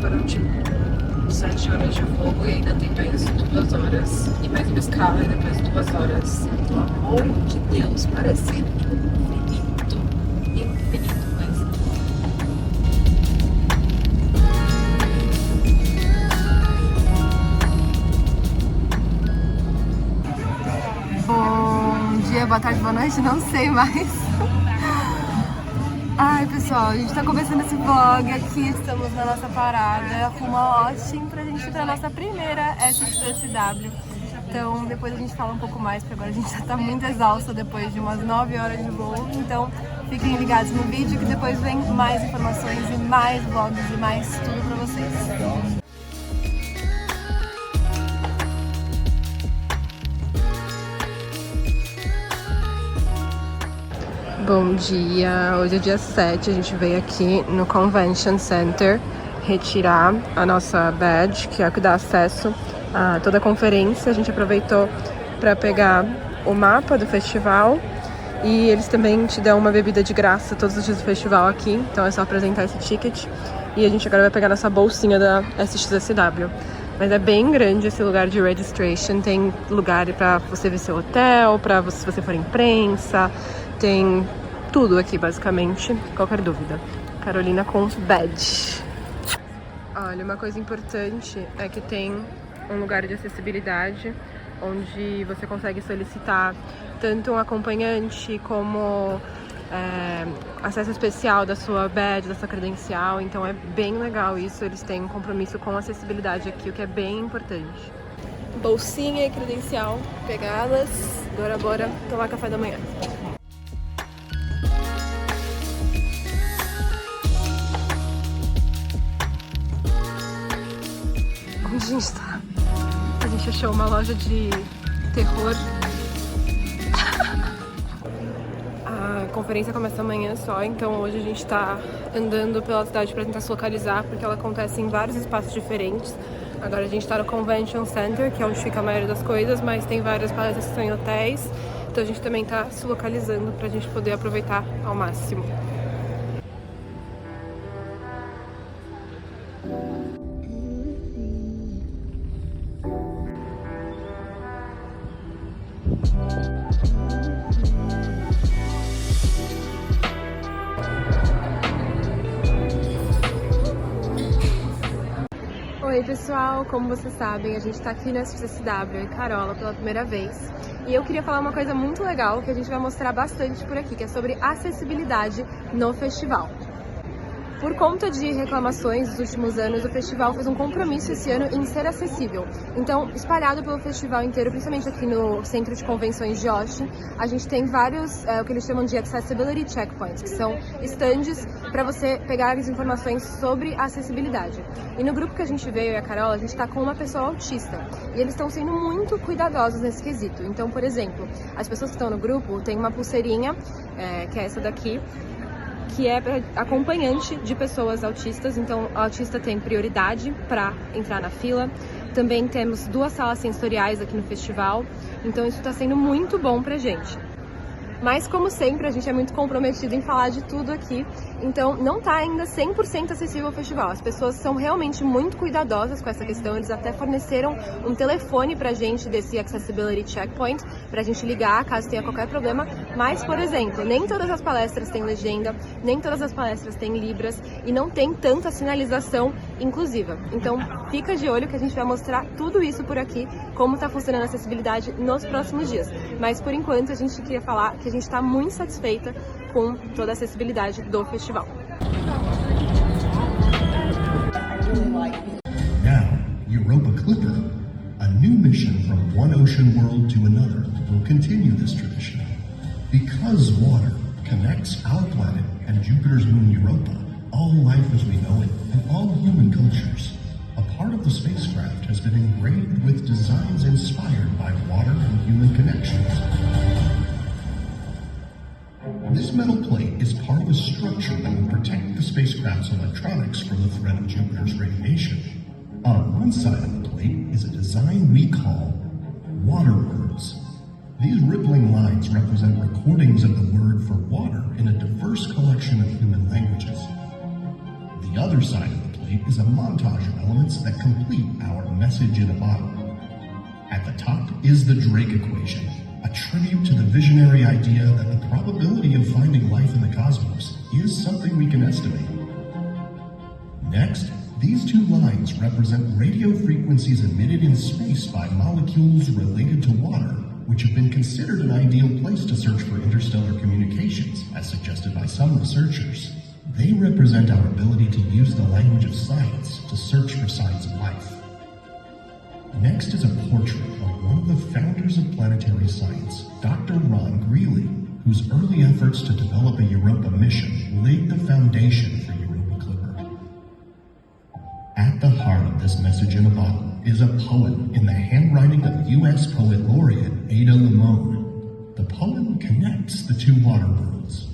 Foram tipo 7 horas de voo e ainda tem mais 2 horas e mais uma escala e depois 2 horas. Pelo amor de Deus, parece infinito, infinito mesmo. Bom dia, boa tarde, boa noite, não sei mais. Ai pessoal, a gente tá começando esse vlog aqui, estamos na nossa parada rumo a Austin pra gente ir pra nossa primeira SXSW. Então depois a gente fala um pouco mais, porque agora a gente já tá muito exausta depois de umas 9 horas de voo. Então fiquem ligados no vídeo que depois vem mais informações e mais vlogs e mais tudo pra vocês. Bom dia, hoje é dia 7, a gente veio aqui no Convention Center retirar a nossa badge, que é o que dá acesso a toda a conferência. A gente aproveitou para pegar o mapa do festival e eles também te dão uma bebida de graça todos os dias do festival aqui, então é só apresentar esse ticket e a gente agora vai pegar nossa bolsinha da SXSW. Mas é bem grande esse lugar de registration, tem lugar para você ver seu hotel, para você, se você for imprensa, tem tudo aqui basicamente, qualquer dúvida. Carolina com badge. Olha, uma coisa importante é que tem um lugar de acessibilidade, onde você consegue solicitar tanto um acompanhante como acesso especial da sua badge, da sua credencial, então é bem legal isso, eles têm um compromisso com acessibilidade aqui, o que é bem importante. Bolsinha e credencial pegadas, agora bora tomar café da manhã. Onde a gente tá? A gente achou uma loja de terror. A conferência começa amanhã só, então hoje a gente tá andando pela cidade para tentar se localizar, porque ela acontece em vários espaços diferentes. Agora a gente tá no Convention Center, que é onde fica a maioria das coisas, mas tem várias palestras que estão em hotéis, então a gente também tá se localizando pra gente poder aproveitar ao máximo. Oi pessoal, como vocês sabem, a gente tá aqui na SXSW e Carola pela primeira vez. E eu queria falar uma coisa muito legal que a gente vai mostrar bastante por aqui, que é sobre acessibilidade no festival. Por conta de reclamações dos últimos anos, o festival fez um compromisso esse ano em ser acessível. Então, espalhado pelo festival inteiro, principalmente aqui no Centro de Convenções de Austin, a gente tem vários, o que eles chamam de accessibility checkpoints, que são stands para você pegar as informações sobre a acessibilidade. E no grupo que a gente veio, eu e a Carol, a gente está com uma pessoa autista. E eles estão sendo muito cuidadosos nesse quesito. Então, por exemplo, as pessoas que estão no grupo têm uma pulseirinha, que é essa daqui, que é acompanhante de pessoas autistas, então o autista tem prioridade para entrar na fila. Também temos 2 salas sensoriais aqui no festival, então isso está sendo muito bom pra gente. Mas, como sempre, a gente é muito comprometido em falar de tudo aqui, então não está ainda 100% acessível ao festival. As pessoas são realmente muito cuidadosas com essa questão, eles até forneceram um telefone pra gente desse Accessibility Checkpoint, pra gente ligar caso tenha qualquer problema, mas, por exemplo, nem todas as palestras têm legenda, nem todas as palestras têm libras e não tem tanta sinalização inclusiva. Então, fica de olho que a gente vai mostrar tudo isso por aqui, como está funcionando a acessibilidade nos próximos dias. Mas, por enquanto, a gente queria falar que a gente está muito satisfeita com toda a acessibilidade do festival. Now, Europa Clipper, a new mission from one ocean world to another, will continue this tradition. Because water connects our planet and you life as we know it and all human cultures. A part of the spacecraft has been engraved with designs inspired by water and human connections. This metal plate is part of a structure that will protect the spacecraft's electronics from the threat of Jupiter's radiation. On one side of the plate is a design we call water words. These rippling lines represent recordings of the word for water in a diverse collection of human languages. The other side of the plate is a montage of elements that complete our message in a bottle. At the top is the Drake equation, a tribute to the visionary idea that the probability of finding life in the cosmos is something we can estimate. Next, these two lines represent radio frequencies emitted in space by molecules related to water, which have been considered an ideal place to search for interstellar communications, as suggested by some researchers. They represent our ability to use the language of science to search for signs of life. Next is a portrait of one of the founders of planetary science, Dr. Ron Greeley, whose early efforts to develop a Europa mission laid the foundation for Europa Clipper. At the heart of this message in a bottle is a poem in the handwriting of U.S. Poet Laureate Ada Limon. The poem connects the two water worlds.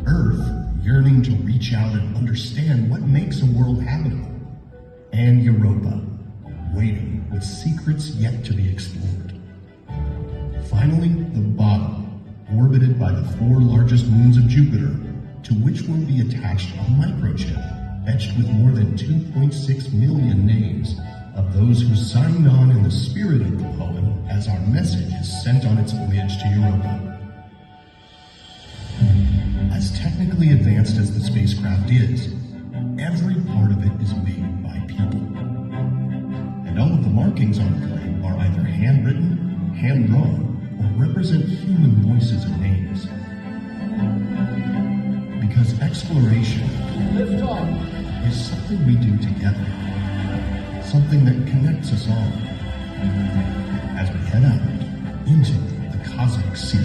Earth, yearning to reach out and understand what makes a world habitable, and Europa, waiting with secrets yet to be explored. Finally, the bottom, orbited by the 4 largest moons of Jupiter, to which will be attached a microchip etched with more than 2.6 million names of those who signed on in the spirit of the poem as our message is sent on its voyage to Europa. As technically advanced as the spacecraft is, every part of it is made by people. And all of the markings on the plate are either handwritten, hand-drawn, or represent human voices and names. Because exploration is something we do together, something that connects us all as we head out into the cosmic sea.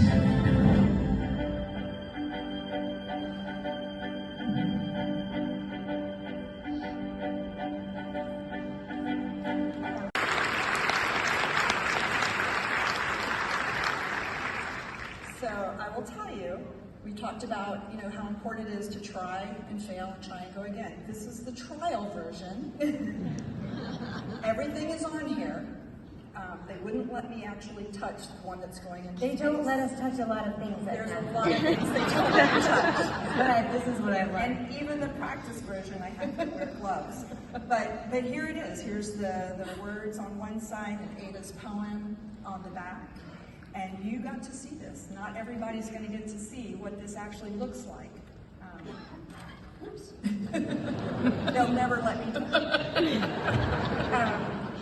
So I will tell you, we talked about, how important it is to try and fail and try and go again. This is the trial version. Everything is on here. They wouldn't let me actually touch the one that's going into They don't let us touch a lot of things. There's a lot of things they don't let me touch. But this is what I love. And even the practice version, I have to wear gloves. But here it is. Here's the words on one side and Ada's poem on the back. And you got to see this. Not everybody's going to get to see what this actually looks like. Oops. They'll never let me touch it.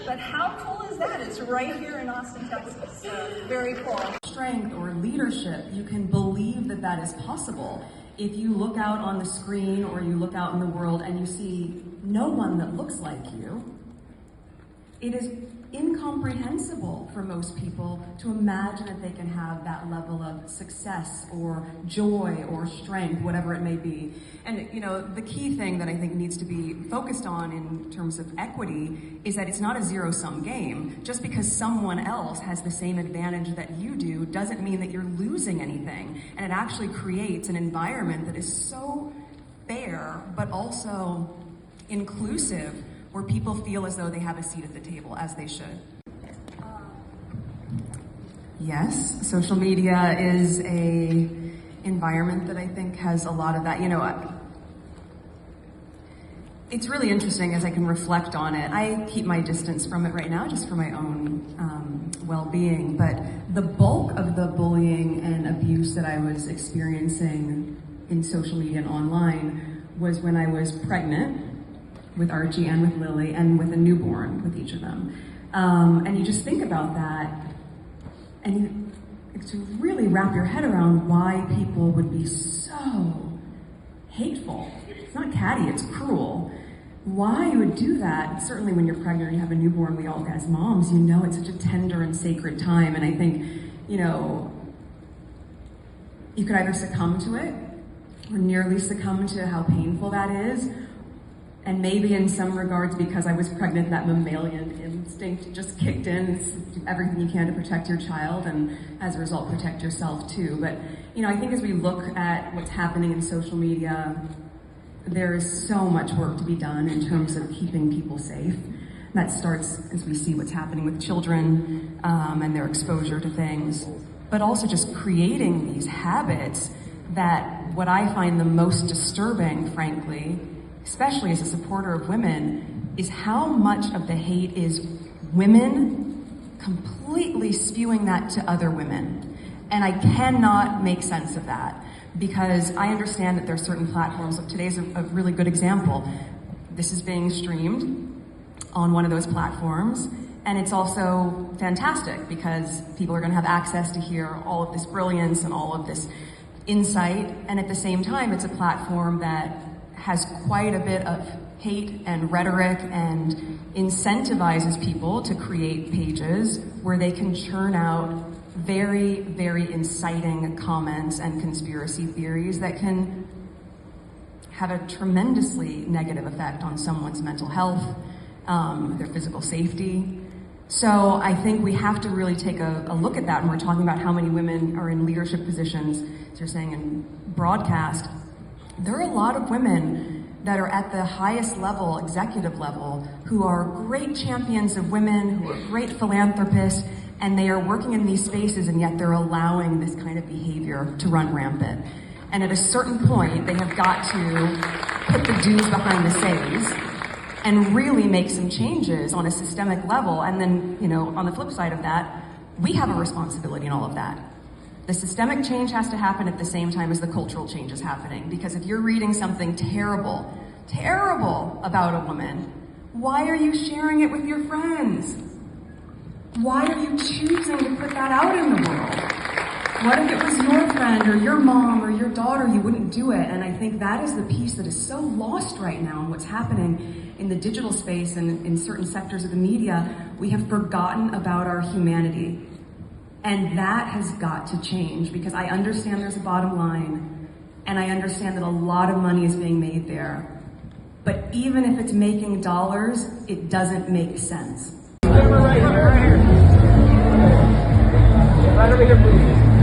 But how cool is that? It's right here in Austin, Texas. So very cool. Strength or leadership, you can believe that that is possible. If you look out on the screen or you look out in the world and you see no one that looks like you, it is incomprehensible for most people to imagine that they can have that level of success or joy or strength, whatever it may be. And the key thing that I think needs to be focused on in terms of equity is that it's not a zero-sum game. Just because someone else has the same advantage that you do doesn't mean that you're losing anything. And it actually creates an environment that is so fair, but also inclusive, where people feel as though they have a seat at the table, as they should. Yes, social media is a environment that I think has a lot of that. It's really interesting as I can reflect on it. I keep my distance from it right now just for my own well-being, but the bulk of the bullying and abuse that I was experiencing in social media and online was when I was pregnant with Archie and with Lily and with a newborn with each of them. And you just think about that and to really wrap your head around why people would be so hateful. It's not catty, it's cruel. Why you would do that, certainly when you're pregnant and you have a newborn, we all, as moms, it's such a tender and sacred time. And I think, you could either succumb to it or nearly succumb to how painful that is, And maybe in some regards, because I was pregnant, that mammalian instinct just kicked in. It's do everything you can to protect your child, and as a result, protect yourself too. But, you know, I think as we look at what's happening in social media, there is so much work to be done in terms of keeping people safe. That starts as we see what's happening with children and their exposure to things, but also just creating these habits that what I find the most disturbing, frankly, especially as a supporter of women, is how much of the hate is women completely spewing that to other women. And I cannot make sense of that, because I understand that there are certain platforms. Today's a really good example. This is being streamed on one of those platforms, and it's also fantastic because people are going to have access to hear all of this brilliance and all of this insight, and at the same time it's a platform that has quite a bit of hate and rhetoric and incentivizes people to create pages where they can churn out very, very inciting comments and conspiracy theories that can have a tremendously negative effect on someone's mental health, their physical safety. So I think we have to really take a look at that when we're talking about how many women are in leadership positions, as you're saying in broadcast. There are a lot of women that are at the highest level, executive level, who are great champions of women, who are great philanthropists, and they are working in these spaces, and yet they're allowing this kind of behavior to run rampant. And at a certain point, they have got to put the do's behind the say's and really make some changes on a systemic level. And then, you know, on the flip side of that, we have a responsibility in all of that. The systemic change has to happen at the same time as the cultural change is happening. Because if you're reading something terrible, terrible about a woman, why are you sharing it with your friends? Why are you choosing to put that out in the world? What if it was your friend or your mom or your daughter? You wouldn't do it. And I think that is the piece that is so lost right now in what's happening in the digital space and in certain sectors of the media. We have forgotten about our humanity. And that has got to change, because I understand there's a bottom line, and I understand that a lot of money is being made there. But even if it's making dollars, it doesn't make sense. Right here. Right over here, please.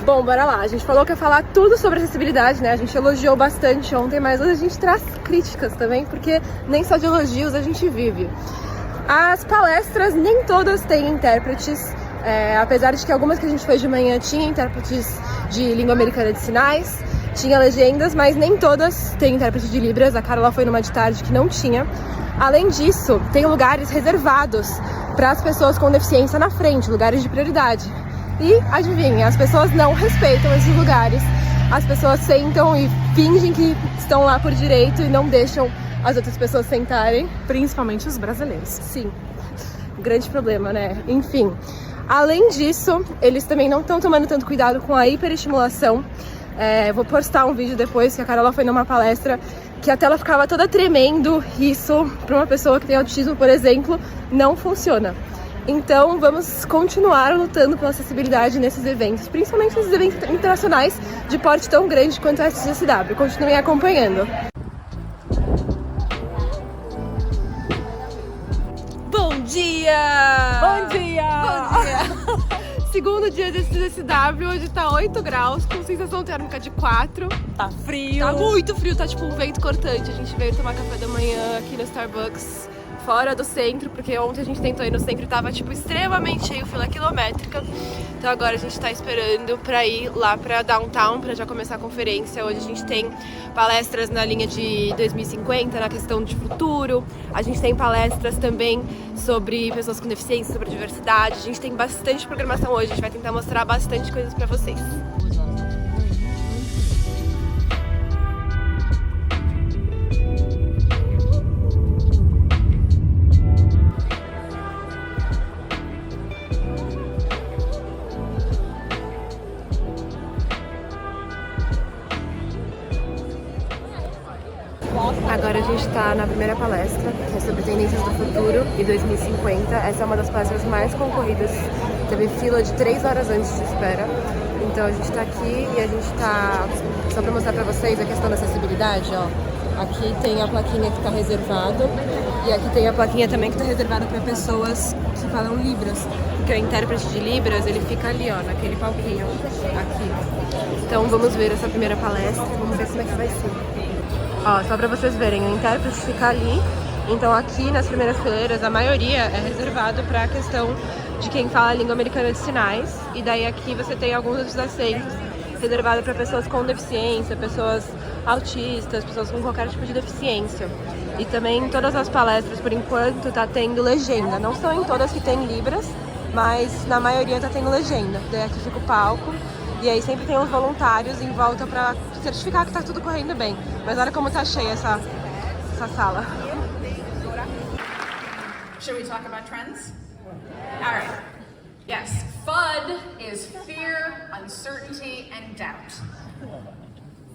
Bom, bora lá. A gente falou que ia falar tudo sobre acessibilidade, né? A gente elogiou bastante ontem, mas hoje a gente traz críticas também, porque nem só de elogios a gente vive. As palestras, nem todas têm intérpretes, apesar de que algumas que a gente fez de manhã tinham intérpretes de língua americana de sinais, tinha legendas, mas nem todas têm intérprete de Libras. A Carola foi numa de tarde que não tinha. Além disso, tem lugares reservados para as pessoas com deficiência na frente, lugares de prioridade. E, adivinha, as pessoas não respeitam esses lugares. As pessoas sentam e fingem que estão lá por direito e não deixam as outras pessoas sentarem. Principalmente os brasileiros. Sim, grande problema, né? Enfim, além disso, eles também não estão tomando tanto cuidado com a hiperestimulação. Vou postar um vídeo depois que a Carola foi numa palestra que a tela ficava toda tremendo. Isso, para uma pessoa que tem autismo, por exemplo, não funciona. Então vamos continuar lutando pela acessibilidade nesses eventos, principalmente nesses eventos internacionais de porte tão grande quanto a SXSW. Continuem acompanhando. Bom dia! Bom dia! Bom dia! Segundo dia de SXSW, hoje tá 8 graus, com sensação térmica de 4. Tá frio. Tá muito frio, tá tipo um vento cortante. A gente veio tomar café da manhã aqui no Starbucks, fora do centro, porque ontem a gente tentou ir no centro e tava tipo extremamente cheio, fila quilométrica. Então agora a gente tá esperando pra ir lá pra Downtown, pra já começar a conferência. Hoje a gente tem palestras na linha de 2050, na questão de futuro. A gente tem palestras também sobre pessoas com deficiência, sobre diversidade. A gente tem bastante programação hoje, a gente vai tentar mostrar bastante coisas pra vocês. gente está na primeira palestra, que é sobre Tendências do Futuro e 2050. Essa é uma das palestras mais concorridas. Teve fila de 3 horas antes de espera. Então a gente está aqui e a gente está... Só para mostrar para vocês a questão da acessibilidade, ó. Aqui tem a plaquinha que está reservado e aqui tem a plaquinha também que está reservada para pessoas que falam Libras. Porque o intérprete de Libras, ele fica ali, ó, naquele palquinho aqui. Então vamos ver essa primeira palestra, vamos ver como é que vai ser. Ó, só para vocês verem, o intérprete fica ali. Então aqui nas primeiras fileiras, a maioria é reservado para a questão de quem fala a língua americana de sinais. E daí aqui você tem alguns dos assentos reservados para pessoas com deficiência, pessoas autistas, pessoas com qualquer tipo de deficiência. E também em todas as palestras, por enquanto, tá tendo legenda. Não são em todas que tem Libras, mas na maioria tá tendo legenda. Daí aqui fica o palco, e aí sempre tem uns voluntários em volta pra certificar que tá tudo correndo bem. Mas olha como tá cheia essa sala. Should we talk about trends? All right. Yes, FUD is fear, uncertainty, and doubt.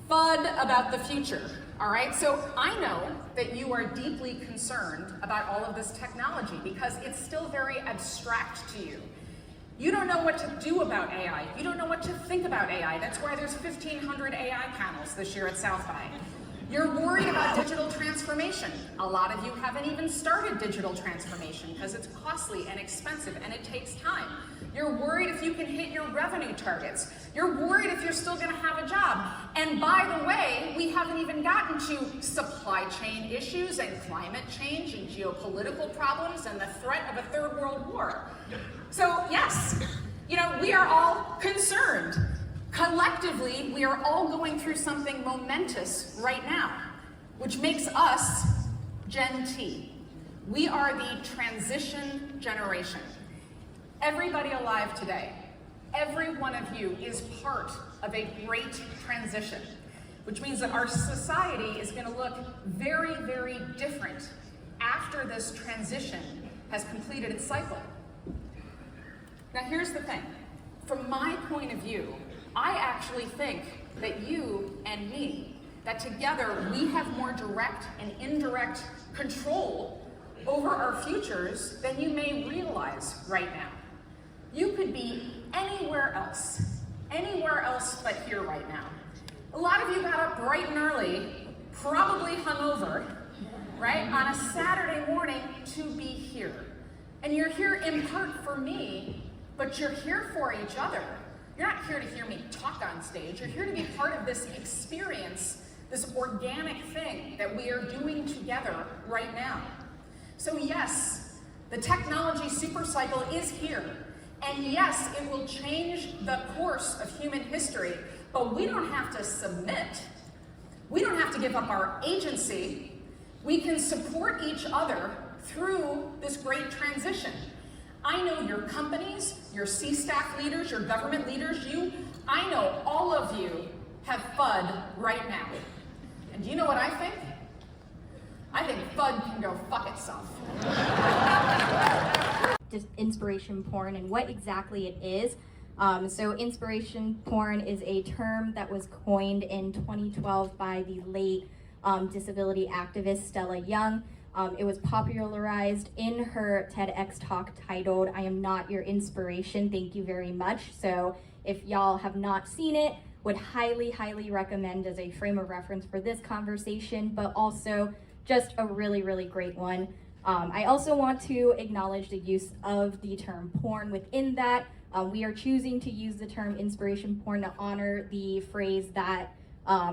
FUD about the future, all right? So I know that you are deeply concerned about all of this technology because it's still very abstract to you. You don't know what to do about AI. You don't know what to think about AI. That's why there's 1,500 AI panels this year at South by. You're worried about digital transformation. A lot of you haven't even started digital transformation because it's costly and expensive and it takes time. You're worried if you can hit your revenue targets. You're worried if you're still gonna have a job. And by the way, we haven't even gotten to supply chain issues and climate change and geopolitical problems and the threat of a third world war. So yes, you know, we are all concerned. Collectively, we are all going through something momentous right now, which makes us Gen T. We are the transition generation. Everybody alive today, every one of you is part of a great transition, which means that our society is going to look very, very different after this transition has completed its cycle. Now here's the thing. From my point of view, I actually think that you and me, that together we have more direct and indirect control over our futures than you may realize right now. You could be anywhere else but here right now. A lot of you got up bright and early, probably hungover, right, on a Saturday morning to be here. And you're here in part for me, but you're here for each other. You're not here to hear me talk on stage. You're here to be part of this experience, this organic thing that we are doing together right now. So yes, the technology supercycle is here. And yes, it will change the course of human history, but we don't have to submit. We don't have to give up our agency. We can support each other through this great transition. I know your companies, your C-staff leaders, your government leaders, I know all of you have FUD right now. And do you know what I think? I think FUD can go fuck itself. Just inspiration porn and what exactly it is. So inspiration porn is a term that was coined in 2012 by the late disability activist Stella Young. It was popularized in her TEDx talk titled, "I am not your inspiration, thank you very much." So if y'all have not seen it, would highly, highly recommend as a frame of reference for this conversation, but also just a really, really great one. I also want to acknowledge the use of the term porn within that. We are choosing to use the term inspiration porn to honor the phrase that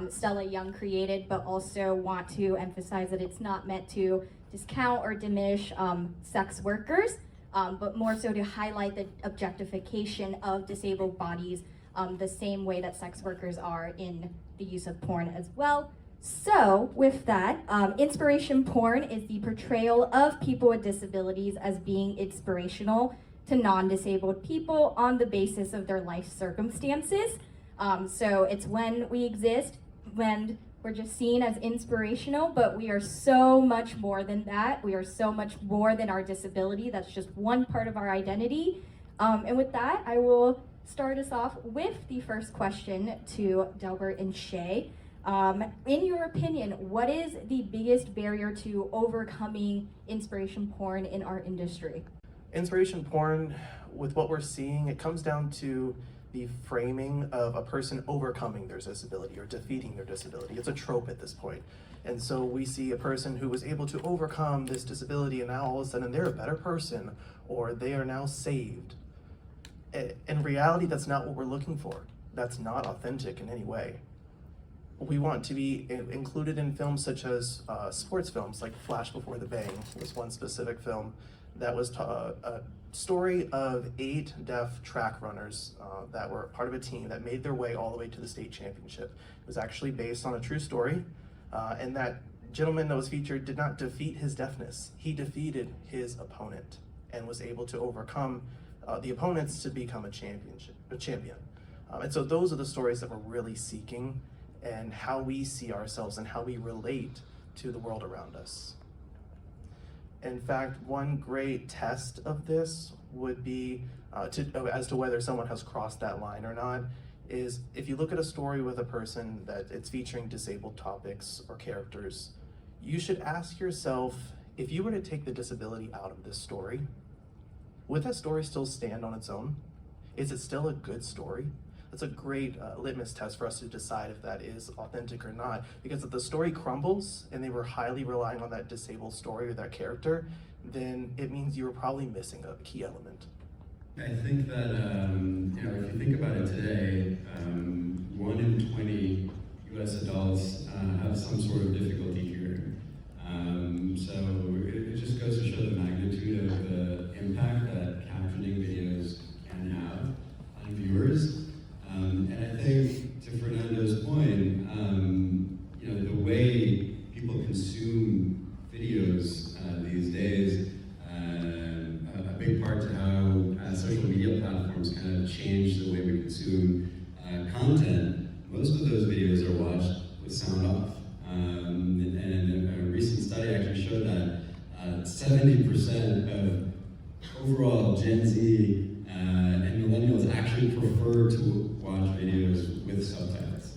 Stella Young created, but also want to emphasize that it's not meant to discount or diminish sex workers, but more so to highlight the objectification of disabled bodies the same way that sex workers are in the use of porn as well. So with that, inspiration porn is the portrayal of people with disabilities as being inspirational to non-disabled people on the basis of their life circumstances. So it's when we exist, when we're just seen as inspirational, but we are so much more than that. We are so much more than our disability. That's just one part of our identity. And with that, I will start us off with the first question to Delbert and Shay. In your opinion, what is the biggest barrier to overcoming inspiration porn in our industry? Inspiration porn, with what we're seeing, it comes down to the framing of a person overcoming their disability or defeating their disability. It's a trope at this point. And so we see a person who was able to overcome this disability and now all of a sudden they're a better person or they are now saved. In reality, that's not what we're looking for. That's not authentic in any way. We want to be included in films such as sports films like Flash Before the Bang was one specific film that was a story of 8 deaf track runners that were part of a team that made their way all the way to the state championship. It was actually based on a true story, and that gentleman that was featured did not defeat his deafness. He defeated his opponent and was able to overcome the opponents to become a champion. And so those are the stories that we're really seeking, and how we see ourselves and how we relate to the world around us. In fact, one great test of this would be as to whether someone has crossed that line or not, is if you look at a story with a person that it's featuring disabled topics or characters, you should ask yourself, if you were to take the disability out of this story, would that story still stand on its own? Is it still a good story? That's a great litmus test for us to decide if that is authentic or not. Because if the story crumbles and they were highly relying on that disabled story or that character, then it means you were probably missing a key element. I think that, if you think about it today, 1 in 20 US adults have some sort of difficulty hearing. So it just goes to show the magnitude of the impact that captioning videos can have on viewers. And I think, to Fernando's point, the way people consume videos these days, a big part to how social media platforms kind of change the way we consume content. Most of those videos are watched with sound off. And a recent study actually showed that 70% of overall Gen Z and millennials actually prefer to watch videos with subtitles.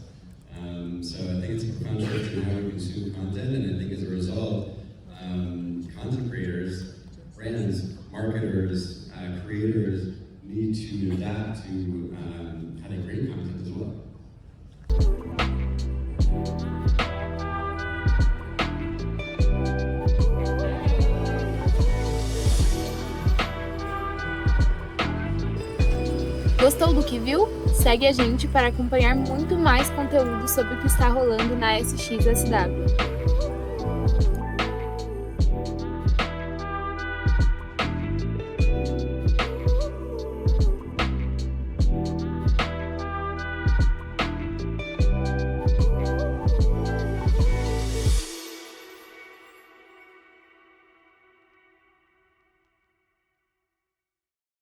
So I think it's a profound shift in how we consume content, and I think as a result, content creators, brands, marketers, creators need to adapt to how they create content as well. Gostou do que viu? Segue a gente para acompanhar muito mais conteúdo sobre o que está rolando na SXSW.